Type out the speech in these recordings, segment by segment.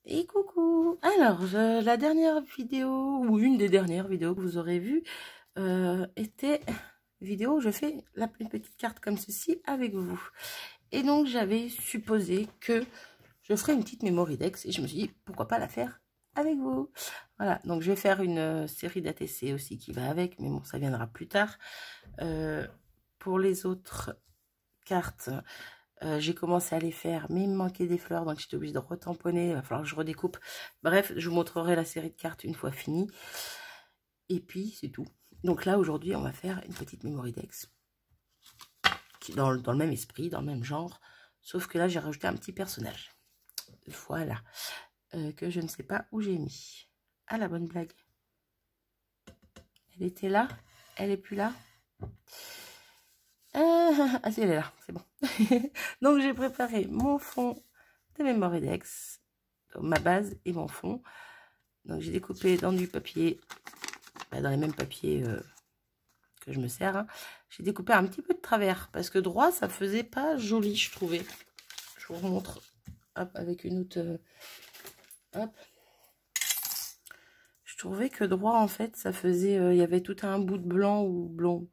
Et coucou. Alors, la dernière vidéo, ou une des dernières vidéos que vous aurez vues, était vidéo où je fais une petite carte comme ceci avec vous. Et donc, j'avais supposé que je ferais une petite memory dex, et je me suis dit, pourquoi pas la faire avec vous. Voilà, donc je vais faire une série d'ATC aussi qui va avec, mais bon, ça viendra plus tard. Pour les autres cartes... j'ai commencé à les faire, mais il me manquait des fleurs, donc j'étais obligée de retamponner. Il va falloir que je redécoupe. Bref, je vous montrerai la série de cartes une fois finie. Et puis, c'est tout. Donc là, aujourd'hui, on va faire une petite memory dex. Qui dans le même esprit, dans le même genre. Sauf que là, j'ai rajouté un petit personnage. Voilà. Que je ne sais pas où j'ai mis. Ah, la bonne blague. Elle était là. Elle est plus là. Ah si, elle est là, c'est bon. Donc j'ai préparé mon fond de memory dex, ma base et mon fond. Donc j'ai découpé dans du papier, dans les mêmes papiers que je me sers. Hein. J'ai découpé un petit peu de travers parce que droit ça faisait pas joli, je trouvais. Je vous remontre, hop, avec une autre, hop. Je trouvais que droit en fait ça faisait, il y avait tout un bout de blanc ou blanc.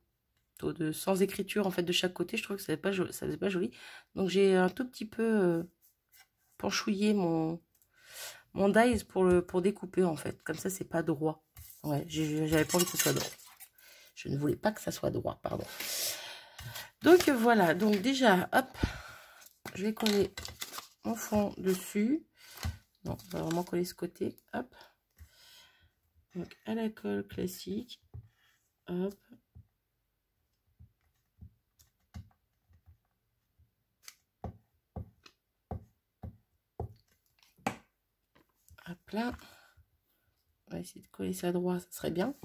Sans écriture en fait de chaque côté, je trouve que ça faisait pas joli, donc j'ai un tout petit peu penchouillé mon dies pour découper en fait, comme ça c'est pas droit. Ouais, j'avais pas envie que ce soit droit, je ne voulais pas que ça soit droit, pardon. Donc voilà, donc déjà hop, je vais coller mon fond dessus. Non, on va vraiment coller ce côté, hop, donc à la colle classique, hop. Hop là, on va essayer de coller ça droit, ça serait bien.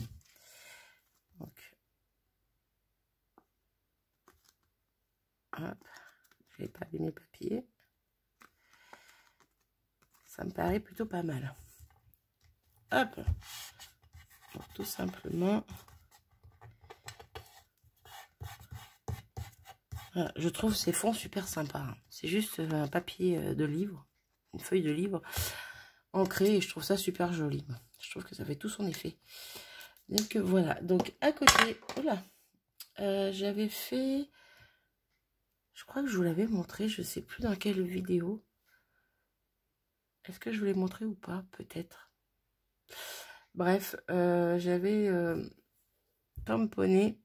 Donc, hop, je vais pas abîmer le papier. Ça me paraît plutôt pas mal. Hop, donc, tout simplement. Voilà, je trouve ces fonds super sympas. Hein. C'est juste un papier de livre, une feuille de livre ancrée, et je trouve ça super joli. Je trouve que ça fait tout son effet. Donc voilà, donc à côté, voilà, j'avais fait, je crois que je vous l'avais montré, je sais plus dans quelle vidéo. Est-ce que je vous l'ai montré ou pas? Peut-être. Bref, j'avais tamponné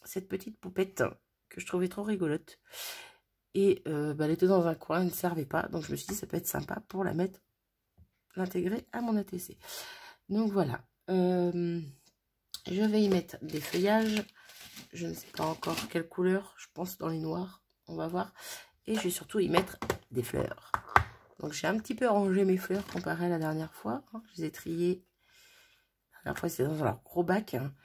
cette petite poupette que je trouvais trop rigolote. Et elle était dans un coin, elle ne servait pas. Donc je me suis dit, ça peut être sympa pour la mettre, l'intégrer à mon ATC. Donc voilà. Je vais y mettre des feuillages. Je ne sais pas encore quelle couleur. Je pense dans les noirs. On va voir. Et je vais surtout y mettre des fleurs. Donc j'ai un petit peu rangé mes fleurs comparé à la dernière fois. Hein. Je les ai triées. La dernière fois c'était dans leur gros bac. Hein.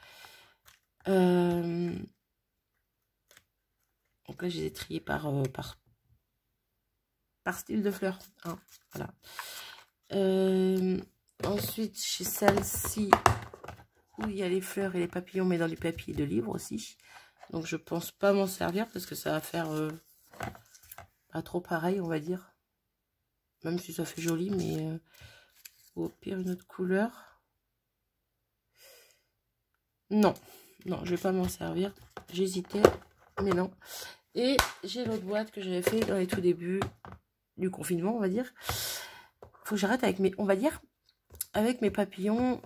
Donc là je les ai triées par style de fleurs. Hein. Voilà. Ensuite chez celle-ci, où il y a les fleurs et les papillons, mais dans du papier de livre aussi. Donc je pense pas m'en servir parce que ça va faire pas trop pareil, on va dire. Même si ça fait joli, mais au pire une autre couleur. Non, non, je vais pas m'en servir. J'hésitais, mais non. Et j'ai l'autre boîte que j'avais fait dans les tout débuts du confinement, on va dire. Faut que j'arrête avec mes, on va dire, avec mes papillons.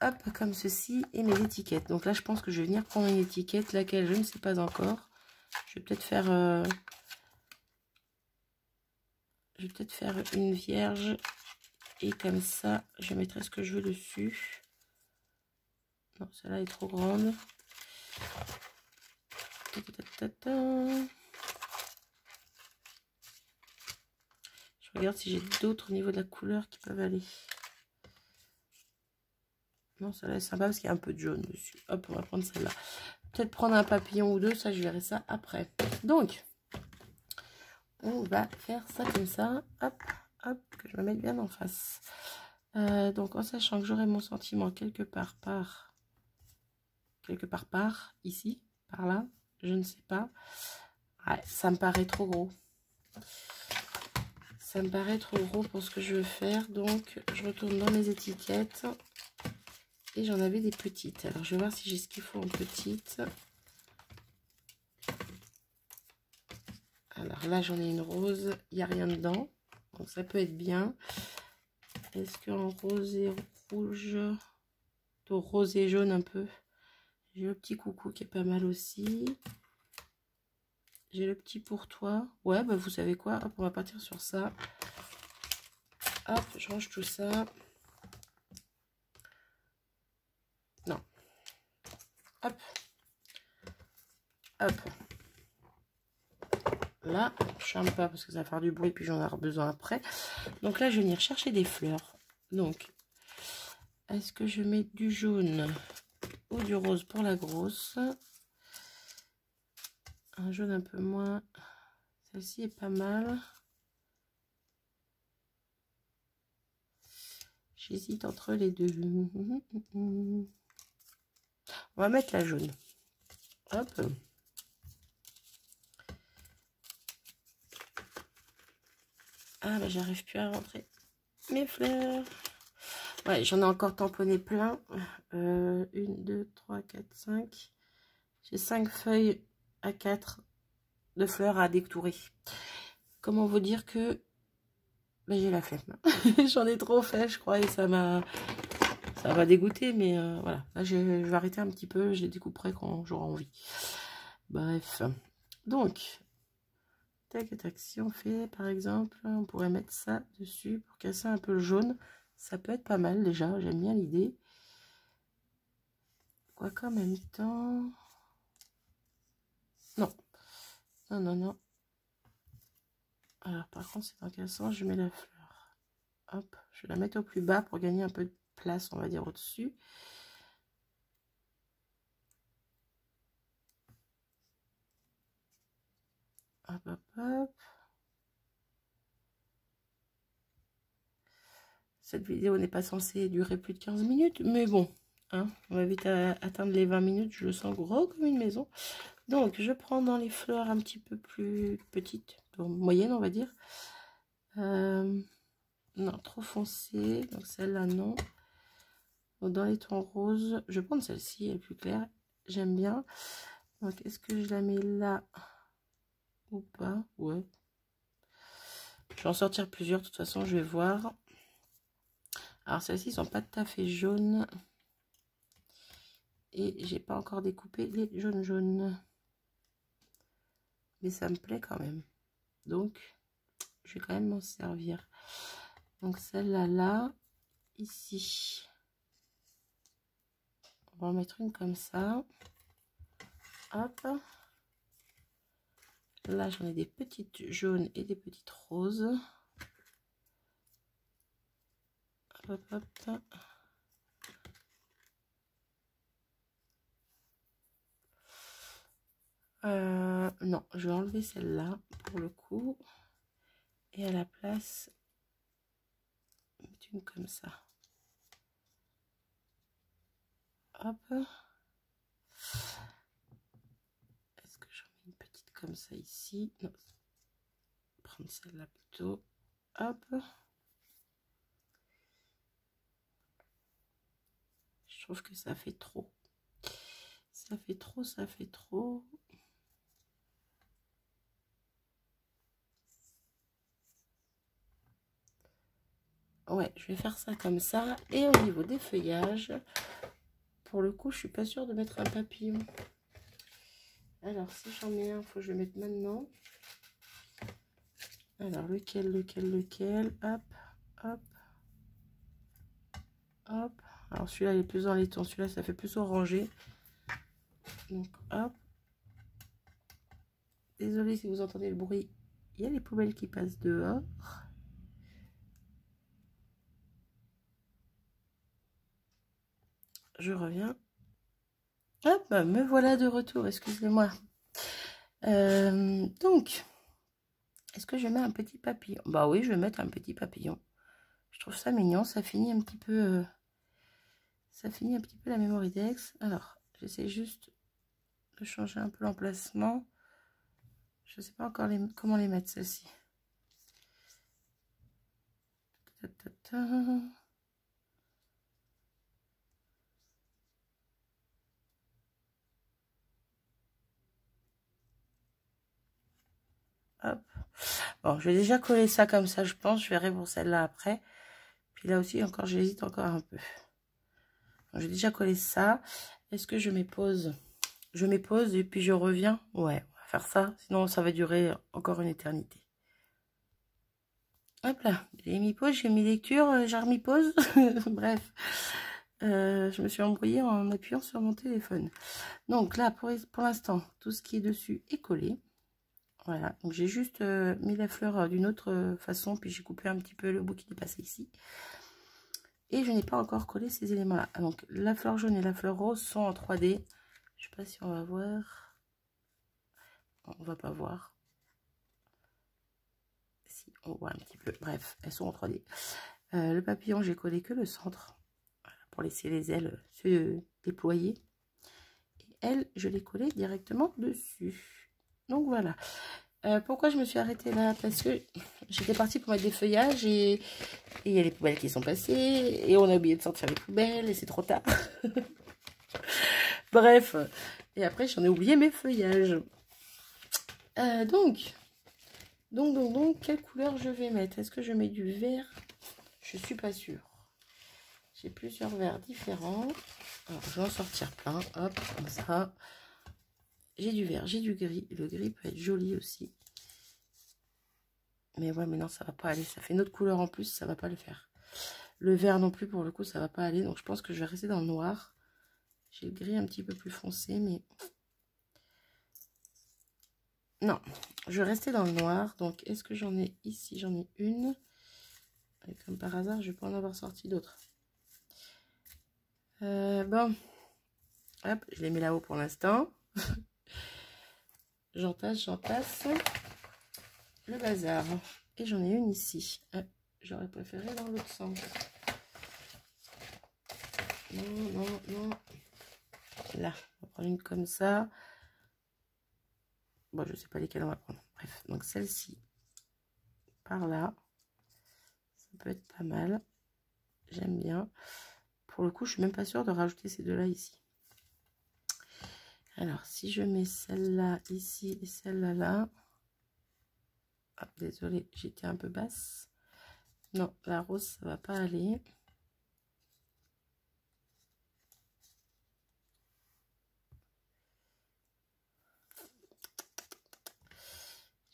Hop, comme ceci, et mes étiquettes. Donc là, je pense que je vais venir prendre une étiquette, laquelle je ne sais pas encore. Je vais peut-être faire... une vierge. Et comme ça, je mettrai ce que je veux dessus. Non, celle-là est trop grande. Je regarde si j'ai d'autres au niveau de la couleur qui peuvent aller. Non, celle-là est sympa parce qu'il y a un peu de jaune dessus. Hop, on va prendre celle-là. Peut-être prendre un papillon ou deux, ça je verrai ça après. Donc, on va faire ça comme ça. Hop, hop, que je me mette bien en face. Donc, en sachant que j'aurai mon sentiment quelque part par ici, par là, je ne sais pas. Ouais, ça me paraît trop gros. ça me paraît trop gros pour ce que je veux faire. Donc, je retourne dans mes étiquettes. Et j'en avais des petites. Alors, je vais voir si j'ai ce qu'il faut en petites. Alors là, j'en ai une rose. Il n'y a rien dedans. Donc, ça peut être bien. Est-ce qu'en rose et rouge, au rose et jaune un peu, j'ai le petit coucou qui est pas mal aussi. J'ai le petit pour toi. Ouais, bah vous savez quoi, hop, on va partir sur ça. Hop, je range tout ça. Non. Hop. Hop. Là, je ferme pas parce que ça va faire du bruit, puis j'en aurai besoin après. Donc là, je vais venir chercher des fleurs. Donc, est-ce que je mets du jaune ou du rose pour la grosse? Un jaune un peu moins. Celle-ci est pas mal. J'hésite entre les deux. On va mettre la jaune. Hop. Ah bah j'arrive plus à rentrer mes fleurs. Ouais, j'en ai encore tamponné plein. 1, 2, 3, 4, 5. J'ai 5 feuilles à 4 de fleurs à détourer. Comment vous dire que ben, j'ai la flemme. J'en ai trop fait, je crois, et ça m'a dégoûté, mais voilà. Là, je vais arrêter un petit peu, je les découperai quand j'aurai envie. Bref. Donc, tac, tac, si on fait, par exemple, on pourrait mettre ça dessus pour casser un peu le jaune. Ça peut être pas mal déjà, j'aime bien l'idée. Quoique en même temps... Non. Non, non, non. Alors, par contre, c'est dans quel sens je mets la fleur? Hop, je vais la mettre au plus bas pour gagner un peu de place, on va dire, au-dessus. Hop, hop, hop. Cette vidéo n'est pas censée durer plus de 15 minutes, mais bon, hein, on va vite atteindre les 20 minutes. Je le sens gros comme une maison. Donc, je prends dans les fleurs un petit peu plus petites, moyennes, on va dire. Non, trop foncé, donc celle-là, non. Donc, dans les tons roses, je vais prendre celle-ci, elle est plus claire. J'aime bien. Donc, est-ce que je la mets là ou pas? Ouais. Je vais en sortir plusieurs, de toute façon, je vais voir. Alors, celles-ci sont pas tout à fait jaunes. Et j'ai pas encore découpé les jaunes. Mais ça me plaît quand même. Donc, je vais quand même m'en servir. Donc, celle-là, là, ici. On va en mettre une comme ça. Hop. Là, j'en ai des petites jaunes et des petites roses. Hop, hop, hop. Non, je vais enlever celle-là pour le coup. Et à la place, mettre une comme ça. Hop. Est-ce que j'en mets une petite comme ça ici? Non. Prendre celle-là plutôt. Hop. Je trouve que ça fait trop. Ça fait trop, ça fait trop. Ouais, je vais faire ça comme ça. Et au niveau des feuillages, pour le coup, je suis pas sûre de mettre un papillon. Alors, si j'en mets un, il faut que je le mette maintenant. Alors, lequel? Hop, hop, hop. Alors, celui-là, il est plus dans les tons. Celui-là, ça fait plus orangé. Donc, hop. Désolée si vous entendez le bruit. Il y a les poubelles qui passent dehors. Je reviens. Hop, me voilà de retour, excusez-moi. Donc, est-ce que je mets un petit papillon? Bah oui, je vais mettre un petit papillon. Je trouve ça mignon, ça finit un petit peu... la Mémoridex. Alors, j'essaie juste de changer un peu l'emplacement. Je ne sais pas encore comment les mettre, celles-ci. Ta, ta, ta. Hop. Bon, je vais déjà coller ça comme ça, je pense. Je verrai pour celle-là après. Puis là aussi, encore, j'hésite encore un peu. J'ai déjà collé ça. Est-ce que je mets pause? Je mets pause et puis je reviens. Ouais, on va faire ça. Sinon, ça va durer encore une éternité. Hop là, j'ai mis pause, j'ai mis lecture, j'ai remis pause. Bref, je me suis embrouillée en appuyant sur mon téléphone. Donc là, pour l'instant, tout ce qui est dessus est collé. Voilà, donc j'ai juste mis la fleur d'une autre façon, puis j'ai coupé un petit peu le bout qui est passé ici. Et je n'ai pas encore collé ces éléments-là. Donc la fleur jaune et la fleur rose sont en 3D. Je sais pas si on va voir. On va pas voir. Si, on voit un petit peu. Bref, elles sont en 3D. Le papillon, j'ai collé que le centre. Voilà, pour laisser les ailes se déployer. Et elle, je l'ai collé directement dessus. Donc voilà. Pourquoi je me suis arrêtée là? Parce que j'étais partie pour mettre des feuillages et il y a les poubelles qui sont passées et on a oublié de sortir les poubelles et c'est trop tard. Bref, et après j'en ai oublié mes feuillages. Donc, quelle couleur je vais mettre? Est-ce que je mets du vert? Je suis pas sûre. J'ai plusieurs verts différents. Alors, je vais en sortir plein. Hop, comme ça. J'ai du vert, j'ai du gris. Le gris peut être joli aussi. Mais ouais, mais non, ça va pas aller. Ça fait une autre couleur en plus, ça va pas le faire. Le vert non plus, pour le coup, ça va pas aller. Donc, je pense que je vais rester dans le noir. J'ai le gris un petit peu plus foncé, mais... Non, je vais rester dans le noir. Donc, est-ce que j'en ai ici? J'en ai une. Et comme par hasard, je vais pas en avoir sorti d'autres. Bon. Hop, je les mets là-haut pour l'instant. J'entasse le bazar. Et j'en ai une ici. J'aurais préféré dans l'autre sens. Non. Là, on va prendre une comme ça. Bon, je sais pas lesquelles on va prendre. Bref, donc celle-ci, par là. Ça peut être pas mal. J'aime bien. Pour le coup, je suis même pas sûre de rajouter ces deux-là ici. Alors, si je mets celle-là ici et celle-là là. Ah, désolée, j'étais un peu basse. Non, la rose, ça va pas aller.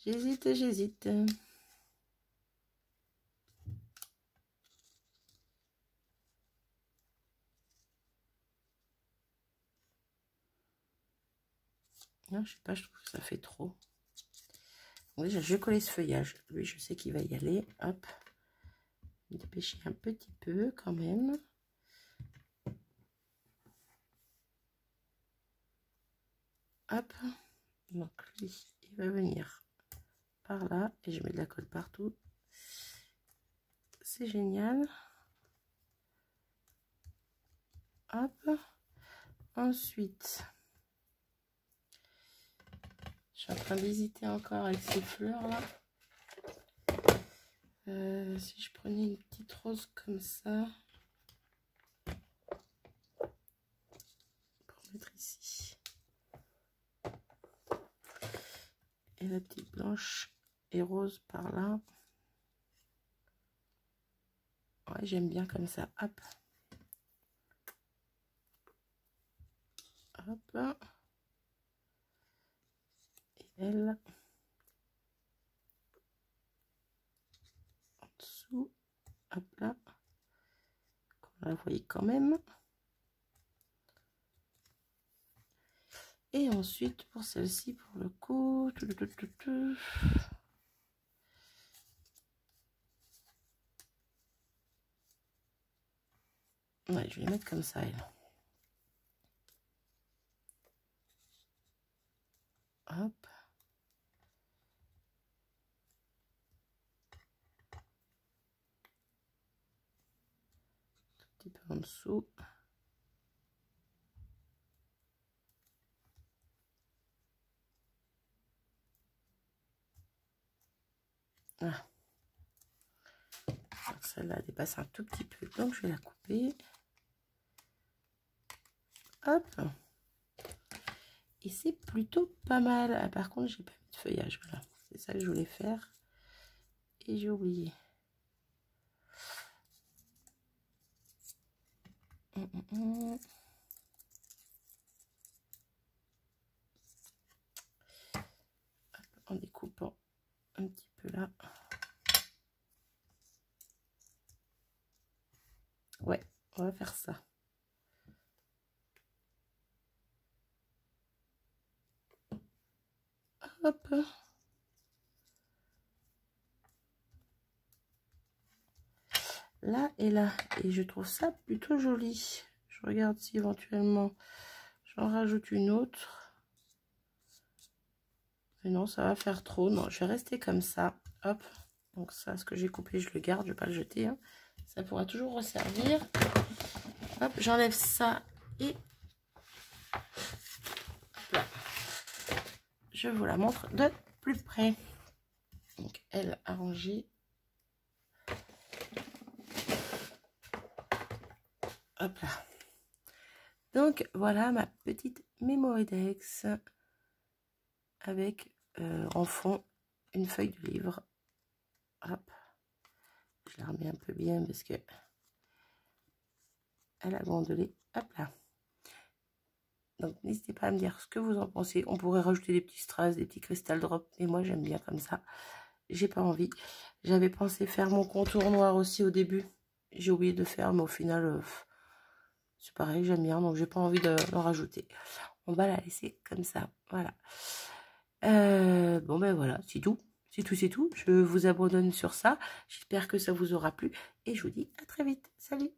J'hésite. Non, je sais pas, je trouve que ça fait trop. Bon, déjà, je vais coller ce feuillage. Lui, je sais qu'il va y aller. Hop. Me dépêcher un petit peu quand même. Hop. Donc, lui, il va venir par là. Et je mets de la colle partout. C'est génial. Hop. Ensuite, je suis en train d'hésiter encore avec ces fleurs là. Si je prenais une petite rose comme ça pour mettre ici, et la petite blanche et rose par là. Ouais, j'aime bien comme ça. Hop. Hop. Et elle en dessous. Hop là. Vous la voyez quand même. Et ensuite, pour celle-ci, pour le coup... Ouais, je vais les mettre comme ça, elle. Hop. Un petit peu en dessous. Ah. celle-là dépasse un tout petit peu, donc je vais la couper. Hop. Et c'est plutôt pas mal. Ah, par contre, j'ai pas mis de feuillage. Voilà, c'est ça que je voulais faire. Et j'ai oublié. En découpant un petit peu là. Ouais, on va faire ça. Hop. Là et là. Et je trouve ça plutôt joli. Je regarde si éventuellement j'en rajoute une autre. Mais non, ça va faire trop. Non, je vais rester comme ça. Hop. Donc ça, ce que j'ai coupé, je le garde. Je ne vais pas le jeter. Hein. Ça pourra toujours resservir. Hop, j'enlève ça et là. Je vous la montre de plus près. Donc, elle a rangé. Hop là. Donc, voilà ma petite Mémoridex avec en fond une feuille de livre. Hop. Je la remets un peu bien parce que elle a gondolé. Hop là. Donc, n'hésitez pas à me dire ce que vous en pensez. On pourrait rajouter des petits strass, des petits crystal drops. Mais moi, j'aime bien comme ça. J'ai pas envie. J'avais pensé faire mon contour noir aussi au début. J'ai oublié de faire, mais au final, c'est pareil, j'aime bien. Donc, j'ai pas envie de le rajouter. On va la laisser comme ça. Voilà. Bon, ben voilà, c'est tout. C'est tout, c'est tout. Je vous abandonne sur ça. J'espère que ça vous aura plu. Et je vous dis à très vite. Salut!